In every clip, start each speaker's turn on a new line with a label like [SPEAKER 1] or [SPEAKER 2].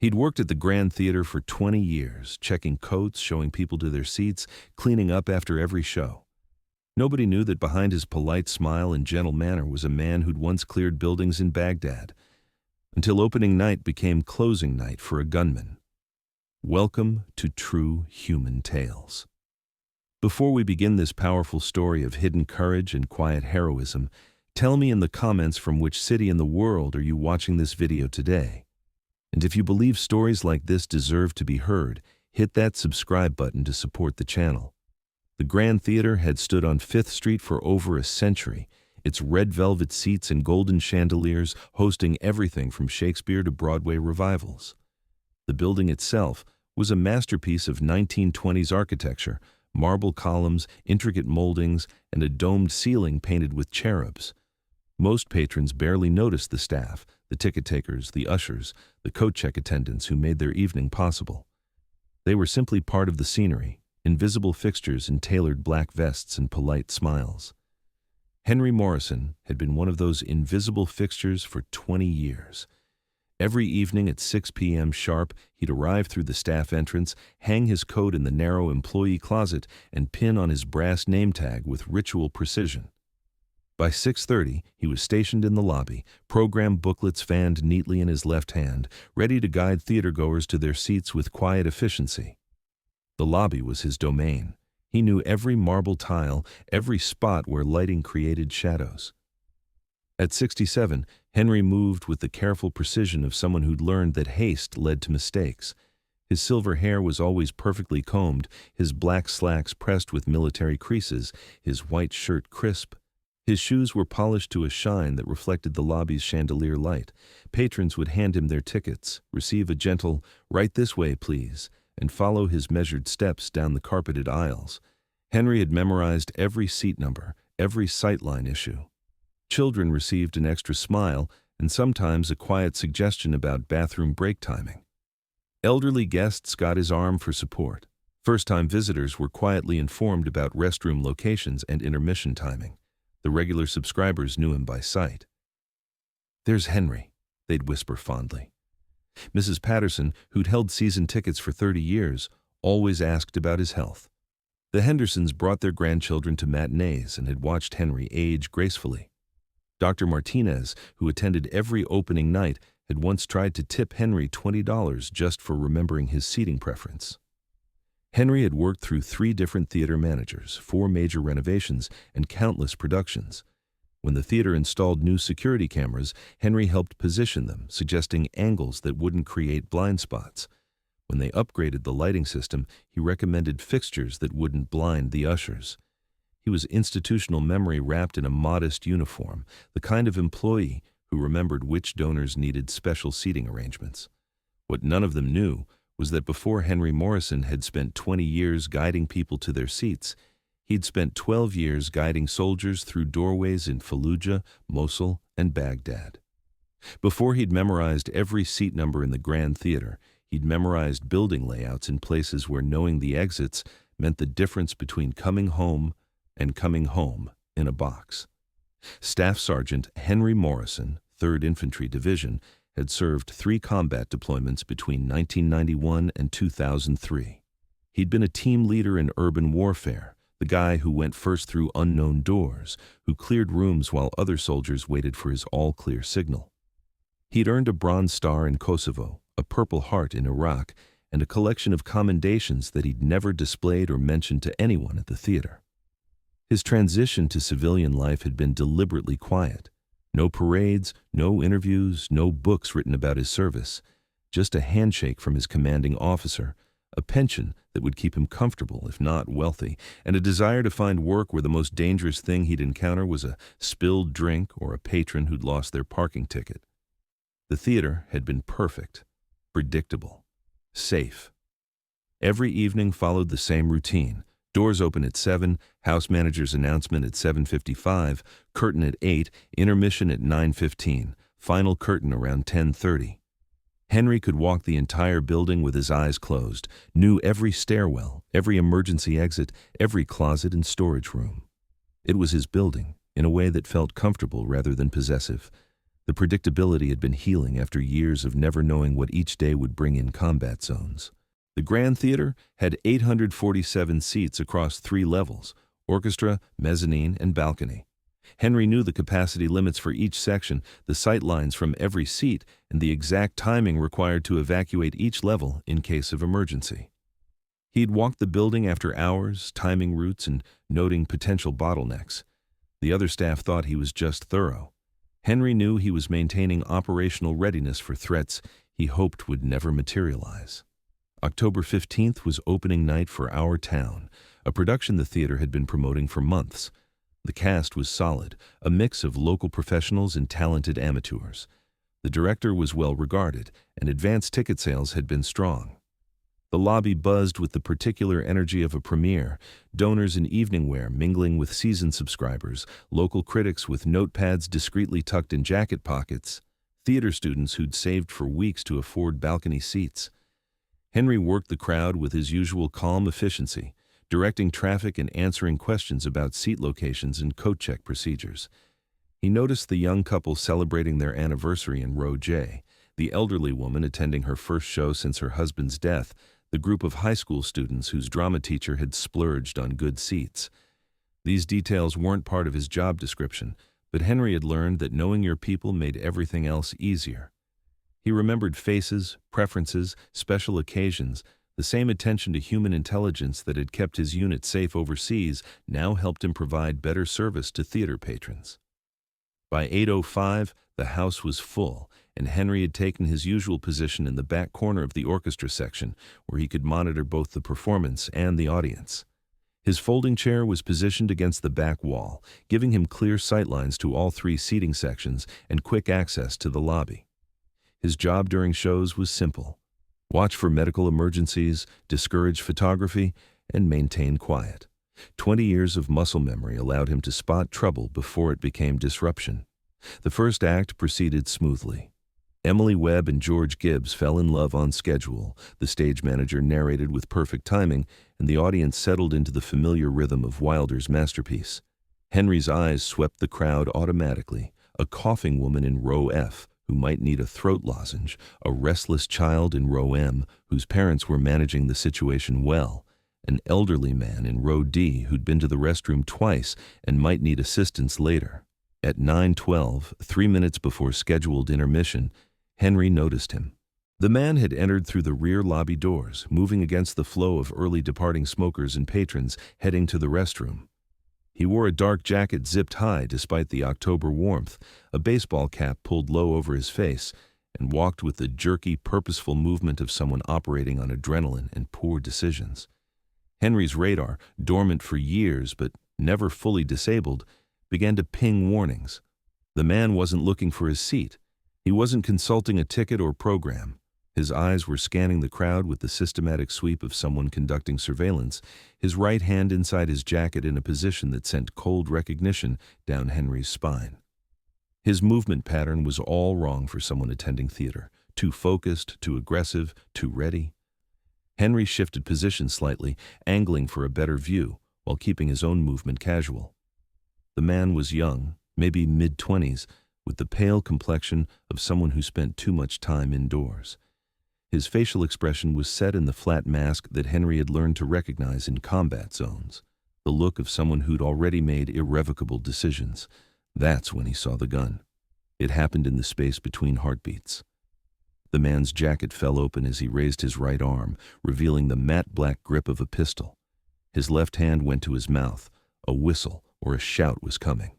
[SPEAKER 1] He'd worked at the Grand Theater for 20 years, checking coats, showing people to their seats, cleaning up after every show. Nobody knew that behind his polite smile and gentle manner was a man who'd once cleared buildings in Baghdad, until opening night became closing night for a gunman. Welcome to True Human Tales. Before we begin this powerful story of hidden courage and quiet heroism, tell me in the comments from which city in the world are you watching this video today. And if you believe stories like this deserve to be heard, hit that subscribe button to support the channel. The Grand Theater had stood on 5th Street for over a century, its red velvet seats and golden chandeliers hosting everything from Shakespeare to Broadway revivals. The building itself was a masterpiece of 1920s architecture, marble columns, intricate moldings, and a domed ceiling painted with cherubs. Most patrons barely noticed the staff, the ticket takers, the ushers, the coat check attendants who made their evening possible. They were simply part of the scenery, invisible fixtures in tailored black vests and polite smiles. Henry Morrison had been one of those invisible fixtures for 20 years. Every evening at 6 p.m. sharp, he'd arrive through the staff entrance, hang his coat in the narrow employee closet, and pin on his brass name tag with ritual precision. By 6:30, he was stationed in the lobby, program booklets fanned neatly in his left hand, ready to guide theater-goers to their seats with quiet efficiency. The lobby was his domain. He knew every marble tile, every spot where lighting created shadows. At 67, Henry moved with the careful precision of someone who'd learned that haste led to mistakes. His silver hair was always perfectly combed, his black slacks pressed with military creases, his white shirt crisp. His shoes were polished to a shine that reflected the lobby's chandelier light. Patrons would hand him their tickets, receive a gentle, "Right this way, please," and follow his measured steps down the carpeted aisles. Henry had memorized every seat number, every sightline issue. Children received an extra smile and sometimes a quiet suggestion about bathroom break timing. Elderly guests got his arm for support. First-time visitors were quietly informed about restroom locations and intermission timing. The regular subscribers knew him by sight. "There's Henry," they'd whisper fondly. Mrs. Patterson, who'd held season tickets for 30 years, always asked about his health. The Hendersons brought their grandchildren to matinees and had watched Henry age gracefully. Dr. Martinez, who attended every opening night, had once tried to tip Henry $20 just for remembering his seating preference. Henry had worked through 3 different theater managers, 4 major renovations, and countless productions. When the theater installed new security cameras, Henry helped position them, suggesting angles that wouldn't create blind spots. When they upgraded the lighting system, he recommended fixtures that wouldn't blind the ushers. He was institutional memory wrapped in a modest uniform, the kind of employee who remembered which donors needed special seating arrangements. What none of them knew was that before Henry Morrison had spent 20 years guiding people to their seats, he'd spent 12 years guiding soldiers through doorways in Fallujah, Mosul, and Baghdad. Before he'd memorized every seat number in the Grand Theater, he'd memorized building layouts in places where knowing the exits meant the difference between coming home and coming home in a box. Staff Sergeant Henry Morrison, 3rd Infantry Division, had served 3 combat deployments between 1991 and 2003. He'd been a team leader in urban warfare, the guy who went first through unknown doors, who cleared rooms while other soldiers waited for his all-clear signal. He'd earned a Bronze Star in Kosovo, a Purple Heart in Iraq, and a collection of commendations that he'd never displayed or mentioned to anyone at the theater. His transition to civilian life had been deliberately quiet. No parades, no interviews, no books written about his service, just a handshake from his commanding officer, a pension that would keep him comfortable if not wealthy, and a desire to find work where the most dangerous thing he'd encounter was a spilled drink or a patron who'd lost their parking ticket. The theater had been perfect, predictable, safe. Every evening followed the same routine. Doors open at 7, house manager's announcement at 7:55, curtain at 8, intermission at 9:15, final curtain around 10:30. Henry could walk the entire building with his eyes closed, knew every stairwell, every emergency exit, every closet and storage room. It was his building, in a way that felt comfortable rather than possessive. The predictability had been healing after years of never knowing what each day would bring in combat zones. The Grand Theater had 847 seats across 3 levels: orchestra, mezzanine, and balcony. Henry knew the capacity limits for each section, the sight lines from every seat, and the exact timing required to evacuate each level in case of emergency. He'd walked the building after hours, timing routes and noting potential bottlenecks. The other staff thought he was just thorough. Henry knew he was maintaining operational readiness for threats he hoped would never materialize. October 15th was opening night for Our Town, a production the theater had been promoting for months. The cast was solid, a mix of local professionals and talented amateurs. The director was well regarded, and advance ticket sales had been strong. The lobby buzzed with the particular energy of a premiere, donors in evening wear mingling with season subscribers, local critics with notepads discreetly tucked in jacket pockets, theater students who'd saved for weeks to afford balcony seats. Henry worked the crowd with his usual calm efficiency, directing traffic and answering questions about seat locations and coat check procedures. He noticed the young couple celebrating their anniversary in row J, the elderly woman attending her first show since her husband's death, the group of high school students whose drama teacher had splurged on good seats. These details weren't part of his job description, but Henry had learned that knowing your people made everything else easier. He remembered faces, preferences, special occasions. The same attention to human intelligence that had kept his unit safe overseas now helped him provide better service to theater patrons. By 8:05, the house was full, and Henry had taken his usual position in the back corner of the orchestra section, where he could monitor both the performance and the audience. His folding chair was positioned against the back wall, giving him clear sightlines to all 3 seating sections and quick access to the lobby. His job during shows was simple: watch for medical emergencies, discourage photography, and maintain quiet. 20 years of muscle memory allowed him to spot trouble before it became disruption. The first act proceeded smoothly. Emily Webb and George Gibbs fell in love on schedule, the stage manager narrated with perfect timing, and the audience settled into the familiar rhythm of Wilder's masterpiece. Henry's eyes swept the crowd automatically: a coughing woman in row F, who might need a throat lozenge, a restless child in row M, whose parents were managing the situation well, an elderly man in row D who'd been to the restroom twice and might need assistance later. At 9:12, 3 minutes before scheduled intermission, Henry noticed him. The man had entered through the rear lobby doors, moving against the flow of early departing smokers and patrons heading to the restroom. He wore a dark jacket zipped high despite the October warmth, a baseball cap pulled low over his face, and walked with the jerky, purposeful movement of someone operating on adrenaline and poor decisions. Henry's radar, dormant for years but never fully disabled, began to ping warnings. The man wasn't looking for his seat. He wasn't consulting a ticket or program. His eyes were scanning the crowd with the systematic sweep of someone conducting surveillance, his right hand inside his jacket in a position that sent cold recognition down Henry's spine. His movement pattern was all wrong for someone attending theater: too focused, too aggressive, too ready. Henry shifted position slightly, angling for a better view, while keeping his own movement casual. The man was young, maybe mid-20s, with the pale complexion of someone who spent too much time indoors. His facial expression was set in the flat mask that Henry had learned to recognize in combat zones, the look of someone who'd already made irrevocable decisions. That's when he saw the gun. It happened in the space between heartbeats. The man's jacket fell open as he raised his right arm, revealing the matte black grip of a pistol. His left hand went to his mouth. A whistle or a shout was coming.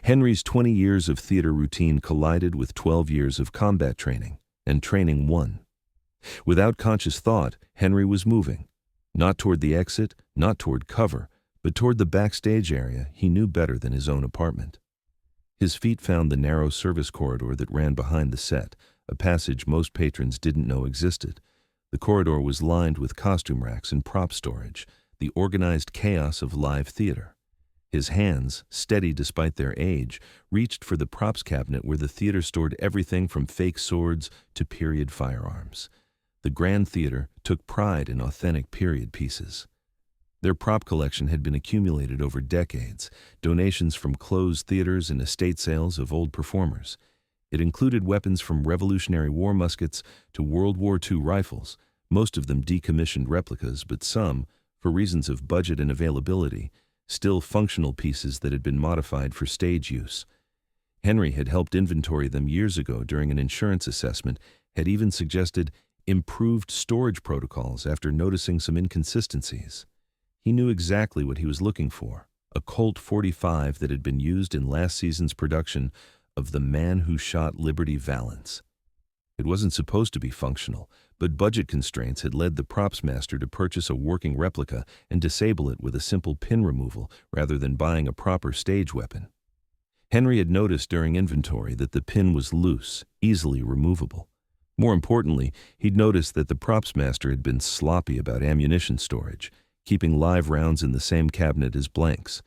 [SPEAKER 1] Henry's 20 years of theater routine collided with 12 years of combat training, and training won. Without conscious thought, Henry was moving, not toward the exit, not toward cover, but toward the backstage area he knew better than his own apartment. His feet found the narrow service corridor that ran behind the set, a passage most patrons didn't know existed. The corridor was lined with costume racks and prop storage, the organized chaos of live theater. His hands, steady despite their age, reached for the props cabinet where the theater stored everything from fake swords to period firearms. The Grand Theater took pride in authentic period pieces. Their prop collection had been accumulated over decades, donations from closed theaters and estate sales of old performers. It included weapons from Revolutionary War muskets to World War II rifles, most of them decommissioned replicas, but some, for reasons of budget and availability, still functional pieces that had been modified for stage use. Henry had helped inventory them years ago during an insurance assessment, had even suggested improved storage protocols after noticing some inconsistencies. He knew exactly what he was looking for, a Colt .45 that had been used in last season's production of The Man Who Shot Liberty Valance. It wasn't supposed to be functional, but budget constraints had led the props master to purchase a working replica and disable it with a simple pin removal rather than buying a proper stage weapon. Henry had noticed during inventory that the pin was loose, easily removable. More importantly, he'd noticed that the props master had been sloppy about ammunition storage, keeping live rounds in the same cabinet as blanks.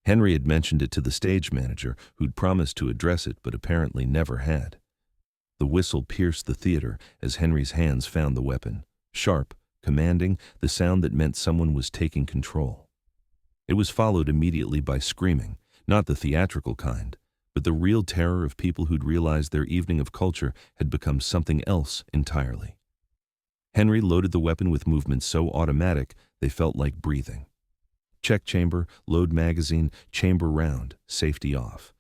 [SPEAKER 1] Henry had mentioned it to the stage manager, who'd promised to address it but apparently never had. The whistle pierced the theater as Henry's hands found the weapon, sharp, commanding, the sound that meant someone was taking control. It was followed immediately by screaming, not the theatrical kind, but the real terror of people who'd realized their evening of culture had become something else entirely. Henry loaded the weapon with movements so automatic they felt like breathing. Check chamber, load magazine, chamber round, safety off.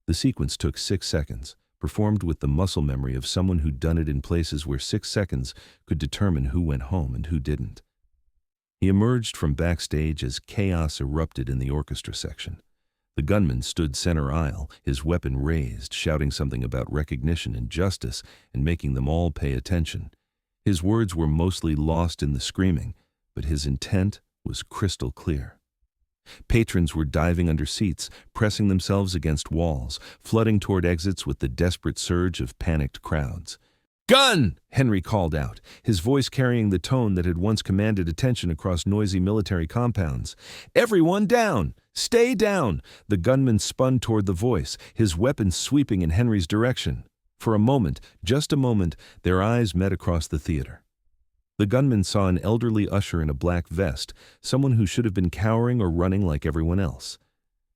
[SPEAKER 1] The sequence took 6 seconds, performed with the muscle memory of someone who'd done it in places where 6 seconds could determine who went home and who didn't. He emerged from backstage as chaos erupted in the orchestra section. The gunman stood center aisle, his weapon raised, shouting something about recognition and justice and making them all pay attention. His words were mostly lost in the screaming, but his intent was crystal clear. Patrons were diving under seats, pressing themselves against walls, flooding toward exits with the desperate surge of panicked crowds. "Gun!" Henry called out, his voice carrying the tone that had once commanded attention across noisy military compounds. "Everyone down! Stay down!" The gunman spun toward the voice, his weapon sweeping in Henry's direction. For a moment, just a moment, their eyes met across the theater. The gunman saw an elderly usher in a black vest, someone who should have been cowering or running like everyone else.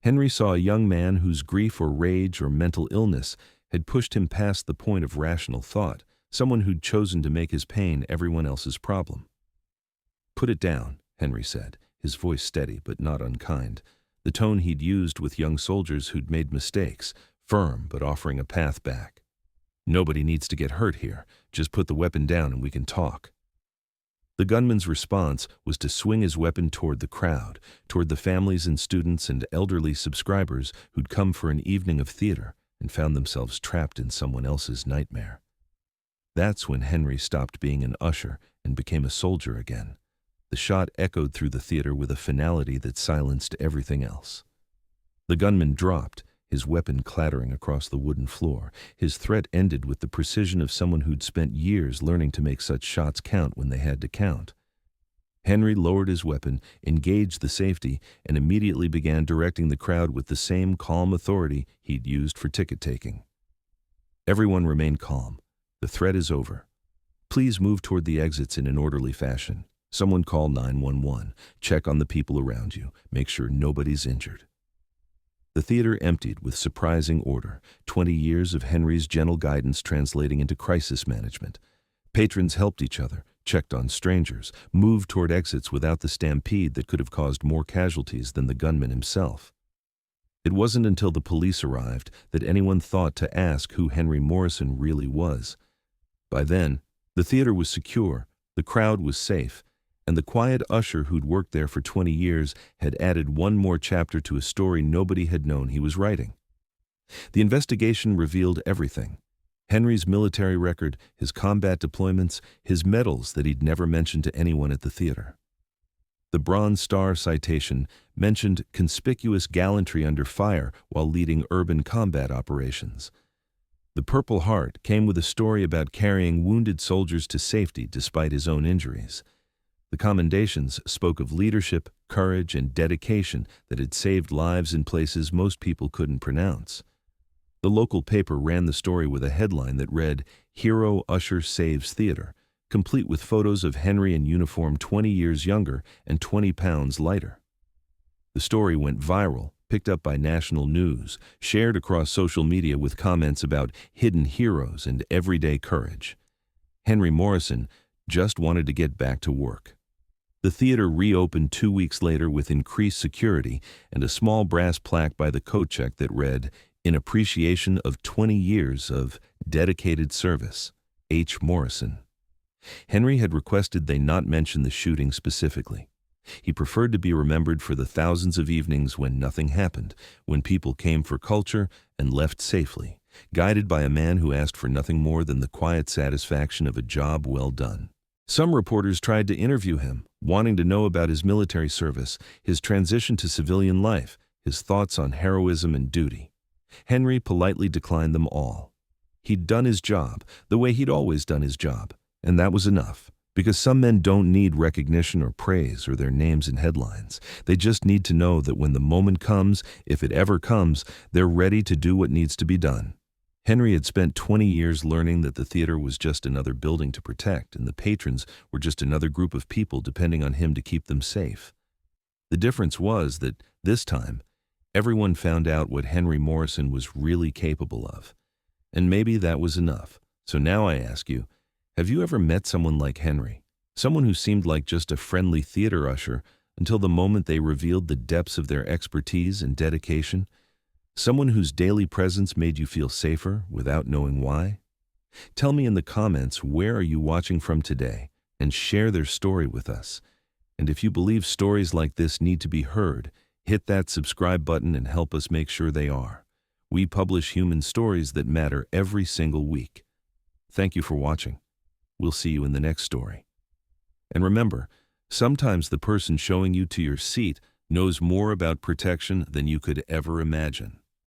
[SPEAKER 1] Henry saw a young man whose grief or rage or mental illness had pushed him past the point of rational thought, someone who'd chosen to make his pain everyone else's problem. "Put it down," Henry said, his voice steady but not unkind, the tone he'd used with young soldiers who'd made mistakes, firm but offering a path back. "Nobody needs to get hurt here. Just put the weapon down and we can talk." The gunman's response was to swing his weapon toward the crowd, toward the families and students and elderly subscribers who'd come for an evening of theater and found themselves trapped in someone else's nightmare. That's when Henry stopped being an usher and became a soldier again. The shot echoed through the theater with a finality that silenced everything else. The gunman dropped, his weapon clattering across the wooden floor. His threat ended with the precision of someone who'd spent years learning to make such shots count when they had to count. Henry lowered his weapon, engaged the safety, and immediately began directing the crowd with the same calm authority he'd used for ticket-taking. Everyone remained calm. The threat is over. Please move toward the exits in an orderly fashion. Someone call 911. Check on the people around you. Make sure nobody's injured. The theater emptied with surprising order, 20 years of Henry's gentle guidance translating into crisis management. Patrons helped each other, checked on strangers, moved toward exits without the stampede that could have caused more casualties than the gunman himself. It wasn't until the police arrived that anyone thought to ask who Henry Morrison really was. By then, the theater was secure, the crowd was safe, and the quiet usher who'd worked there for 20 years had added one more chapter to a story nobody had known he was writing. The investigation revealed everything. Henry's military record, his combat deployments, his medals that he'd never mentioned to anyone at the theater. The Bronze Star citation mentioned conspicuous gallantry under fire while leading urban combat operations. The Purple Heart came with a story about carrying wounded soldiers to safety despite his own injuries. The commendations spoke of leadership, courage, and dedication that had saved lives in places most people couldn't pronounce. The local paper ran the story with a headline that read, "Hero Usher Saves Theater," complete with photos of Henry in uniform 20 years younger and 20 pounds lighter. The story went viral, picked up by national news, shared across social media with comments about hidden heroes and everyday courage. Henry Morrison just wanted to get back to work. The theater reopened 2 weeks later with increased security and a small brass plaque by the coat check that read, "In appreciation of 20 years of dedicated service, H. Morrison." Henry had requested they not mention the shooting specifically. He preferred to be remembered for the thousands of evenings when nothing happened, when people came for culture and left safely, guided by a man who asked for nothing more than the quiet satisfaction of a job well done. Some reporters tried to interview him, wanting to know about his military service, his transition to civilian life, his thoughts on heroism and duty. Henry politely declined them all. He'd done his job, the way he'd always done his job, and that was enough. Because some men don't need recognition or praise or their names in headlines. They just need to know that when the moment comes, if it ever comes, they're ready to do what needs to be done. Henry had spent 20 years learning that the theater was just another building to protect, and the patrons were just another group of people depending on him to keep them safe. The difference was that, this time, everyone found out what Henry Morrison was really capable of. And maybe that was enough. So now I ask you, have you ever met someone like Henry? Someone who seemed like just a friendly theater usher until the moment they revealed the depths of their expertise and dedication? Someone whose daily presence made you feel safer without knowing why? Tell me in the comments, where are you watching from today, and share their story with us. And if you believe stories like this need to be heard, hit that subscribe button and help us make sure they are. We publish human stories that matter every single week. Thank you for watching. We'll see you in the next story. And remember, sometimes the person showing you to your seat knows more about protection than you could ever imagine.